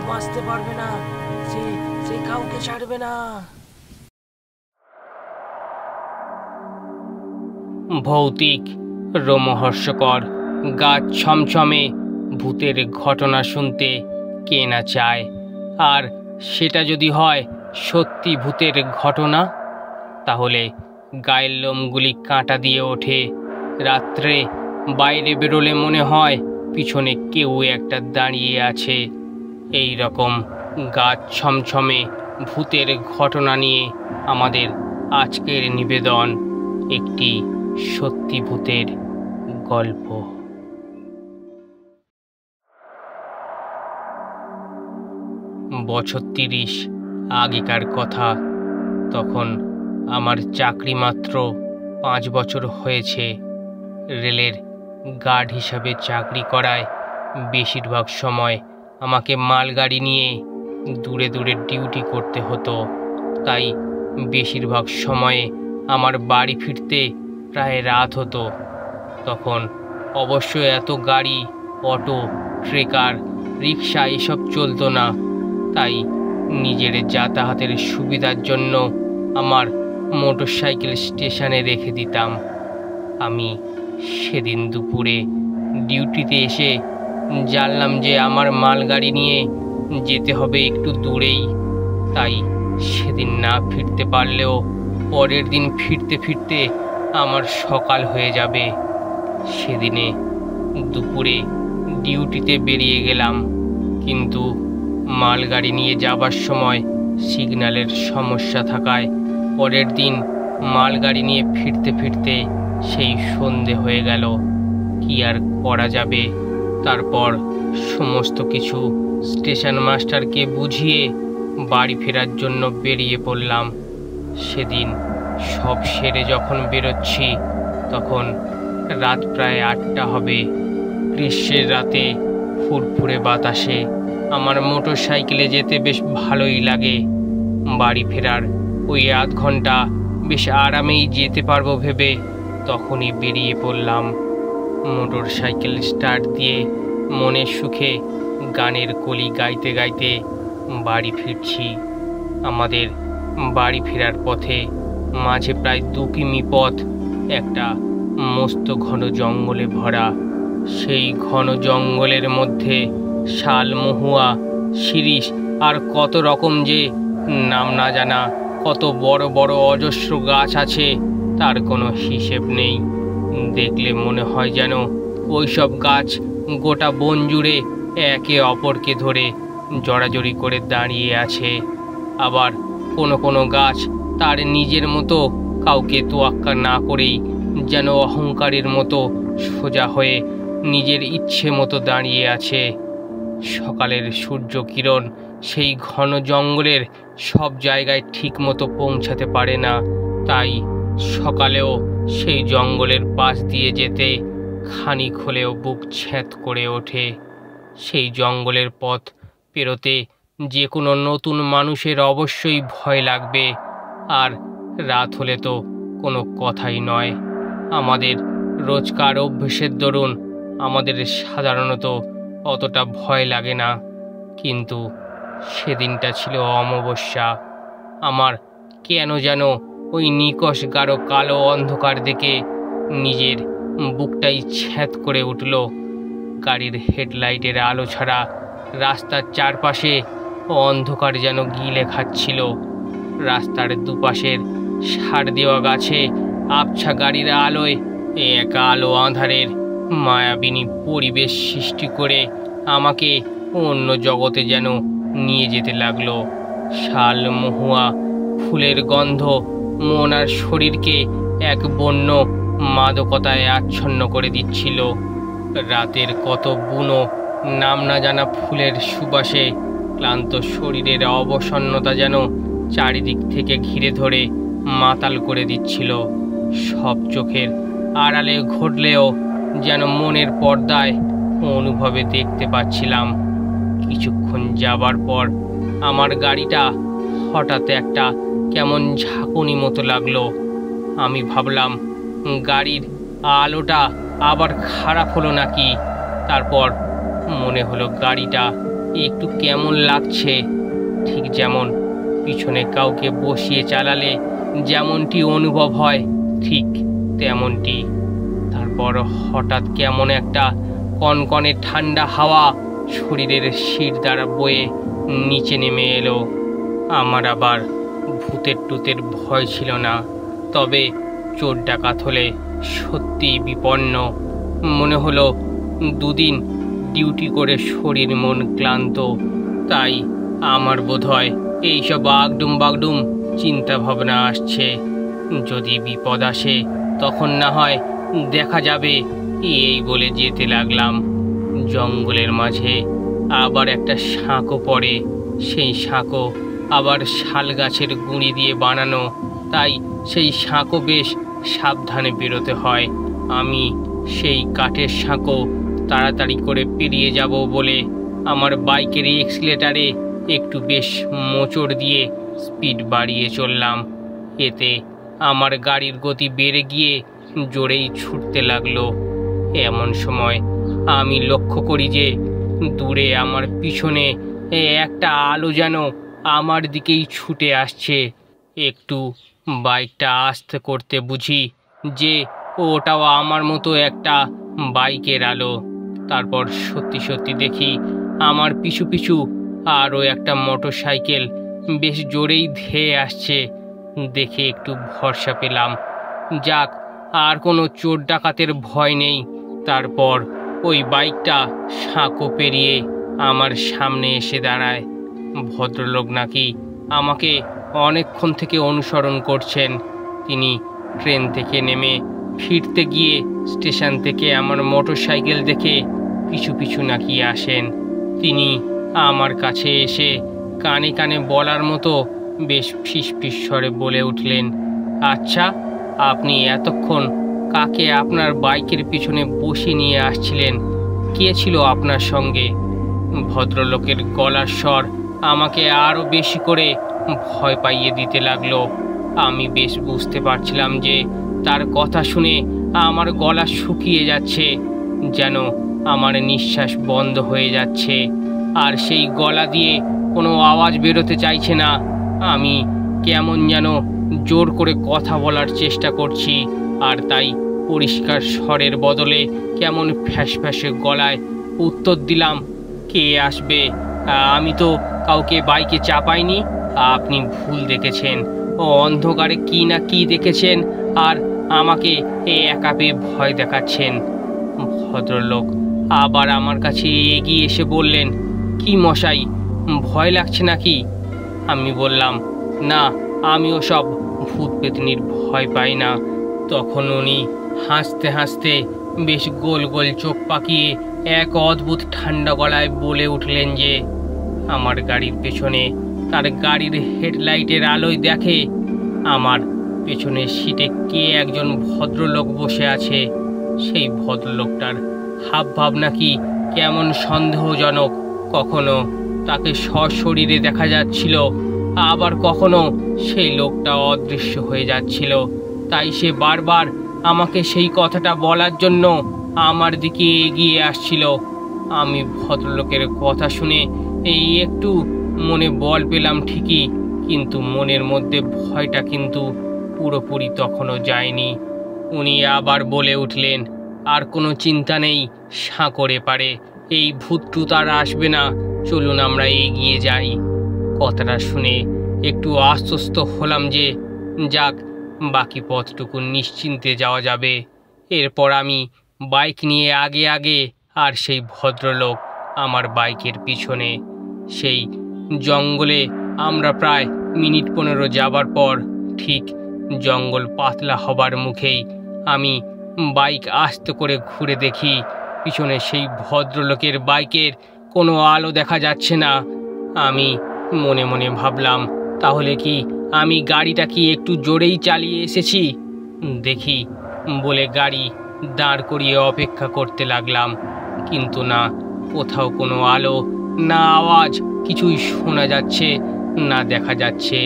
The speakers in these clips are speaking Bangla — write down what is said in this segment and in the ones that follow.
বাঁচতে পারবে না, সে সে কাউকে ছাড়বে না। ভৌতিক, রোমহর্ষকর, গা ছমছমে ভূতের ঘটনা শুনতে কে না চায়? আর সেটা যদি হয় সত্যি ভূতের ঘটনা, তাহলে গায়ের লোমগুলি কাঁটা দিয়ে ওঠে। রাত্রে বাইরে বেরোলে মনে হয় পিছনে কেউ একটা দাঁড়িয়ে আছে। এই রকম গা ছমছমে ভূতের ঘটনা নিয়ে আমাদের আজকের নিবেদন, একটি সত্যি ভূতের গল্প। বছর 30 আগেকার কথা। তখন আমার চাকরি মাত্র 5 বছর হয়েছে। রেলের গার্ড হিসাবে চাকরি করায় বেশিরভাগ সময় আমাকে মালগাড়ি নিয়ে দূরে দূরে ডিউটি করতে হতো। তাই বেশিরভাগ সময়ে আমার বাড়ি ফিরতে প্রায় রাত হতো। তখন অবশ্য এত গাড়ি, অটো, ট্রেকার, রিক্সা এসব চলতো না। তাই নিজের যাতায়াতের সুবিধার জন্য আমার মোটরসাইকেল স্টেশনে রেখে দিতাম। আমি সেদিন দুপুরে ডিউটিতে এসে জানলাম যে আমার মালগাড়ি নিয়ে যেতে হবে একটু দূরেই। তাই সেদিন না ফিরতে পারলেও পরের দিন ফিরতে ফিরতে আমার সকাল হয়ে যাবে। সেদিনে দুপুরে ডিউটিতে বেরিয়ে গেলাম, কিন্তু মালগাড়ি নিয়ে যাবার সময় সিগন্যালের সমস্যা থাকায় পরের দিন মালগাড়ি নিয়ে ফিরতে ফিরতে সেই সন্ধে হয়ে গেল। কি আর করা যাবে? তারপর সমস্ত কিছু স্টেশন মাস্টারকে বুঝিয়ে বাড়ি ফেরার জন্য বেরিয়ে পড়লাম। সেদিন সব সেরে যখন বেরোচ্ছি তখন রাত প্রায় 8টা হবে। গ্রীষ্মের রাতে ফুরফুরে বাতাসে আমার মোটর সাইকেলে যেতে বেশ ভালোই লাগে। বাড়ি ফেরার ওই আধ ঘন্টা বেশ আরামেই যেতে পারবো ভেবে তখনই বেরিয়ে পড়লাম। মোটর সাইকেল স্টার্ট দিয়ে মনের সুখে গানের কলি গাইতে গাইতে বাড়ি ফিরছি। আমাদের বাড়ি ফেরার পথে মাঝে প্রায় 2 কিমি পথ একটা মস্ত ঘন জঙ্গলে ভরা। সেই ঘন জঙ্গলের মধ্যে শাল, মহুয়া, শিরীষ আর কত রকম যে নাম না জানা কত বড় বড় অজস্র গাছ আছে, তার কোনো হিসেব নেই। দেখলে মনে হয় যেন ওইসব গাছ গোটা বন জুড়ে একে অপরকে ধরে জড়াজড়ি করে দাঁড়িয়ে আছে। আবার কোনো কোনো গাছ তার নিজের মতো কাউকে তোয়াক্কা না করেই যেন অহংকারের মতো সোজা হয়ে নিজের ইচ্ছে মতো দাঁড়িয়ে আছে। সকালের সূর্য কিরণ সেই ঘন জঙ্গলের সব জায়গায় ঠিক মতো পৌঁছাতে পারে না। তাই সকালেও সেই জঙ্গলের পাশ দিয়ে যেতে খানিক হলেও বুক ছ্যাঁত করে ওঠে। সেই জঙ্গলের পথ পেরোতে যে কোনো নতুন মানুষের অবশ্যই ভয় লাগবে। আর রাত হলে তো কোনো কথাই নয়। আমাদের রোজকার অভ্যেসের দরুন আমাদের সাধারণত অতটা ভয় লাগে না, কিন্তু সেদিনটা ছিল অমাবস্যা। আমার কেন যেন ওই নিকষ গাঢ় কালো অন্ধকার দেখে নিজের বুকটাই ছ্যাঁত করে উঠল। গাড়ির হেডলাইটের আলো ছাড়া রাস্তার চারপাশে অন্ধকার যেন গিলে খাচ্ছিল। রাস্তার দুপাশের সার দেওয়া গাছে আবছা গাড়ির আলোয় এক আলো আঁধারের মায়াবিনী পরিবেশ সৃষ্টি করে আমাকে অন্য জগতে যেন নিয়ে যেতে লাগলো। শাল, মহুয়া ফুলের গন্ধ মন আর শরীরকে এক বন্য মাদকতায় আচ্ছন্ন করে দিচ্ছিল। রাতের কত বুনো নাম না জানা ফুলের সুবাসে ক্লান্ত শরীরের অবসন্নতা যেন চারিদিক থেকে ঘিরে ধরে মাতাল করে দিচ্ছিল। সব চোখের আড়ালে ঘটলেও যেন মনের পর্দায় অনুভবে দেখতে পাচ্ছিলাম। কিছুক্ষণ যাবার পর আমার গাড়িটা হঠাৎ একটা কেমন ঝাঁকুনি মতো লাগলো। আমি ভাবলাম গাড়ির আলোটা আবার খারাপ হলো নাকি। তারপর মনে হলো গাড়িটা একটু কেমন লাগছে, ঠিক যেমন পিছনে কাউকে বসিয়ে চালালে যেমনটি অনুভব হয় ঠিক তেমনটি। তারপর হঠাৎ কেমন একটা কনকনে ঠান্ডা হাওয়া শরীরের শির দ্বারা বয়ে নিচে নেমে এলো। আমার আবার ভূতের টুতের ভয় ছিল না, তবে চোর ডাকাত হলে সত্যিই বিপন্ন। মনে হলো দুদিন ডিউটি করে শরীর মন ক্লান্ত, তাই আমার বোধহয় এইসব আগডুম বাগডুম চিন্তা ভাবনা আসছে। যদি বিপদ আসে তখন না হয় দেখা যাবে, এই বলে যেতে লাগলাম। জঙ্গলের মাঝে আবার একটা সাঁকো পড়ে, সেই সাঁকো আবার শাল গাছের গুঁড়ি দিয়ে বানানো, তাই সেই সাঁকো বেশ সাবধানে বেরোতে হয়। আমি সেই কাঠের সাঁকো তাড়াতাড়ি করে পেরিয়ে যাব বলে আমার বাইকের এক্সিলেটারে একটু বেশ মোচড় দিয়ে স্পিড বাড়িয়ে চললাম। এতে আমার গাড়ির গতি বেড়ে গিয়ে জোরেই ছুটতে লাগলো। এমন সময় আমি লক্ষ্য করি যে দূরে আমার পিছনে একটা আলো যেন আমার দিকেই ছুটে আসছে। একটু বাইকটা আস্তে করতে বুঝি যে ওটাও আমার মতো একটা বাইকের আলো। তারপর সত্যি সত্যি দেখি আমার পিছু পিছু আরও একটা মোটর সাইকেল বেশ জোরেই ধেয়ে আসছে। দেখে একটু ভরসা পেলাম, যাক আর কোনো চোর ডাকাতের ভয় নেই। তারপর ওই বাইকটা সাঁকো পেরিয়ে আমার সামনে এসে দাঁড়ায়। ভদ্রলোক নাকি আমাকে অনেকক্ষণ থেকে অনুসরণ করছেন। তিনি ট্রেন থেকে নেমে ফিরতে গিয়ে স্টেশন থেকে আমার মোটর সাইকেল দেখে পিছু পিছু নাকি আসেন। তিনি আমার কাছে এসে কানে কানে বলার মতো বেশ ফিসফিস স্বরে বলে উঠলেন, আচ্ছা, আপনি এতক্ষণ কাকে আপনার বাইকের পিছনে বসিয়ে নিয়ে আসছিলেন? কে ছিল আপনার সঙ্গে? ভদ্রলোকের গলার স্বর আমাকে আরও বেশি করে ভয় পাইয়ে দিতে লাগলো। আমি বেশ বুঝতে পারছিলাম যে তার কথা শুনে আমার গলা শুকিয়ে যাচ্ছে, যেন আমার নিঃশ্বাস বন্ধ হয়ে যাচ্ছে, আর সেই গলা দিয়ে কোনো আওয়াজ বেরোতে চাইছে না। আমি কেমন যেন জোর করে কথা বলার চেষ্টা করছি, আর তাই পরিষ্কার স্বরের বদলে কেমন ফ্যাসফ্যাসে গলায় উত্তর দিলাম, কে আসবে? আমি তো কাউকে বাইকে চাপাইনি। আপনি ভুল দেখেছেন। ও অন্ধকারে কি না কি দেখেছেন আর আমাকে একা পেয়ে ভয় দেখাচ্ছেন। ভদ্রলোক আবার আমার কাছে এগিয়ে এসে বললেন, কি মশাই, ভয় লাগছে নাকি? আমি বললাম, না, আমিও সব ভূত পেতনির ভয় পাই না। তখন উনি হাসতে হাসতে বেশ গোল গোল চোখ পাকিয়ে এক অদ্ভুত ঠান্ডা গলায় বলে উঠলেন যে আমার গাড়ির পেছনে তার গাড়ির হেডলাইটের আলোয় দেখে আমার পেছনের সিটে কে একজন ভদ্রলোক বসে আছে। সেই ভদ্রলোকটার হাবভাব নাকি কেমন সন্দেহজনক। কখনো তাকে সশরীরে দেখা যাচ্ছিল, আবার কখনো সেই লোকটা অদৃশ্য হয়ে যাচ্ছিল। তাই সে বারবার আমাকে সেই কথাটা বলার জন্য আমার দিকে এগিয়ে আসছিল। আমি ভদ্রলোকের কথা শুনে এই একটু মনে বল পেলাম ঠিকই, কিন্তু মনের মধ্যে ভয়টা কিন্তু পুরোপুরি তখনও যায়নি। উনি আবার বলে উঠলেন, আর কোনো চিন্তা নেই, সাঁকোরে পারে এই ভূতটুত আর আসবে না, চলুন আমরা এগিয়ে যাই। কথাটা শুনে একটু আশ্বস্ত হলাম যে যাক, বাকি পথটুকু নিশ্চিন্তে যাওয়া যাবে। এরপর আমি বাইক নিয়ে আগে আগে, আর সেই ভদ্রলোক আমার বাইকের পিছনে। সেই জঙ্গলে আমরা প্রায় মিনিট 15 যাবার পর ঠিক জঙ্গল পাতলা হবার মুখেই আমি বাইক আস্তে করে ঘুরে দেখি পিছনে সেই ভদ্রলোকের বাইকের কোনো আলো দেখা যাচ্ছে না। আমি মনে মনে ভাবলাম, তাহলে কি আমি গাড়িটা কি একটু জোরেই চালিয়ে এসেছি? দেখি বলে গাড়ি দাঁড় করিয়ে অপেক্ষা করতে লাগলাম, কিন্তু না, কোথাও কোনো আলো না আওয়াজ কিছুই শোনা যাচ্ছে না দেখা যাচ্ছে।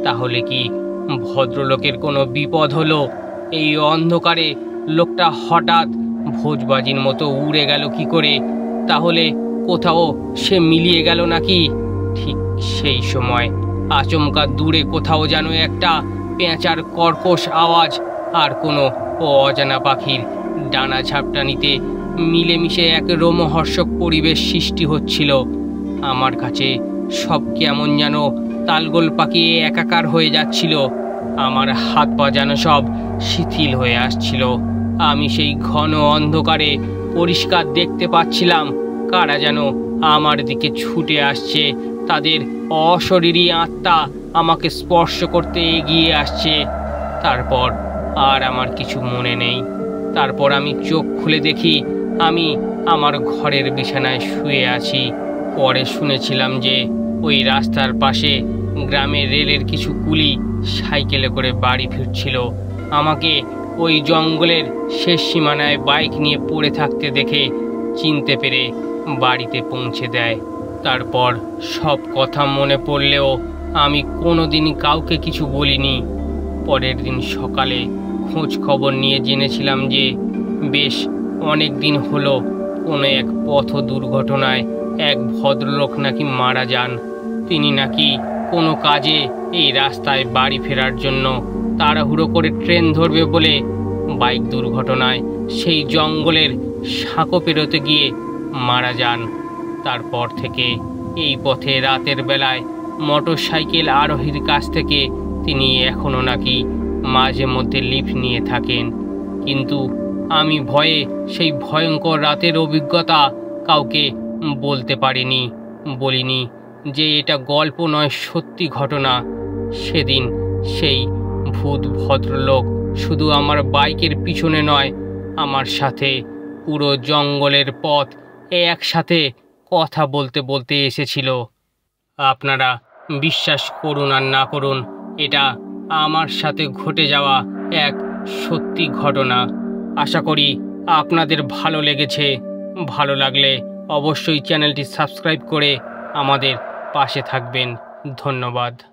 তাহলে কি ভদ্রলোকের কোনো বিপদ হলো? এই অন্ধকারে লোকটা হঠাৎ ভোজবাজির মতো উড়ে গেল কি করে? তাহলে কোথাও সে মিলিয়ে গেল নাকি। ঠিক সেই সময় আচমকা দূরে কোথাও যেন একটা পেঁচার কর্কশ আওয়াজ আর কোনো অজানা পাখির ডানা ঝাপটানিতে মিলেমিশে এক রোমহর্ষক পরিবেশ সৃষ্টি হচ্ছিল। আমার কাছে সব কেমন যেন তালগোল পাকিয়ে একাকার হয়ে যাচ্ছিল। আমার হাত পা যেন সব শিথিল হয়ে আসছিল। আমি সেই ঘন অন্ধকারে পরিষ্কার দেখতে পাচ্ছিলাম কারা যেন আমার দিকে ছুটে আসছে। তাদের অশরীরী আত্মা আমাকে স্পর্শ করতে এগিয়ে আসছে। তারপর আর আমার কিছু মনে নেই। তারপর আমি চোখ খুলে দেখি আমি আমার ঘরের বিছানায় শুয়ে আছি। পরে শুনেছিলাম যে ওই রাস্তার পাশে গ্রামের রেলের কিছু কুলি সাইকেলে করে বাড়ি ফিরছিল। আমাকে ওই জঙ্গলের শেষ সীমানায় বাইক নিয়ে পড়ে থাকতে দেখে চিনতে পেরে বাড়িতে পৌঁছে দেয়। তারপর সব কথা মনে পড়লেও আমি কোনোদিন কাউকে কিছু বলিনি। পরের দিন সকালে খোঁজ খবর নিয়ে জেনেছিলাম যে বেশ অনেক দিন হলো কোনো এক পথ দুর্ঘটনায় এক ভদ্রলোক নাকি মারা যান। তিনি নাকি কোনো কাজে এই রাস্তায় বাড়ি ফেরার জন্য তাড়াহুড়ো করে ট্রেন ধরবে বলে বাইক দুর্ঘটনায় সেই জঙ্গলের সাঁকো পেরোতে গিয়ে মারা যান। তারপর থেকে এই পথে রাতের বেলায় মোটর সাইকেল আরোহীর কাছ থেকে তিনি এখনও নাকি মাঝে মধ্যে লিফট নিয়ে থাকেন। কিন্তু আমি ভয়ে সেই ভয়ঙ্কর রাতের অভিজ্ঞতা কাউকে বলতে বলিনি যে এটা গল্প নয়, সত্যি ঘটনা। সেদিন সেই ভূত ভদ্রলোক শুধু আমার বাইকের পিছনে নয়, আমার সাথে পুরো জঙ্গলের পথ একসাথে কথা বলতে বলতে এসেছিল। আপনারা বিশ্বাস করুন আর না করুন, এটা আমার সাথে ঘটে যাওয়া এক সত্যি ঘটনা। আশা করি আপনাদের ভালো লেগেছে। ভালো লাগলে অবশ্যই চ্যানেলটি সাবস্ক্রাইব করে আমাদের পাশে থাকবেন। ধন্যবাদ।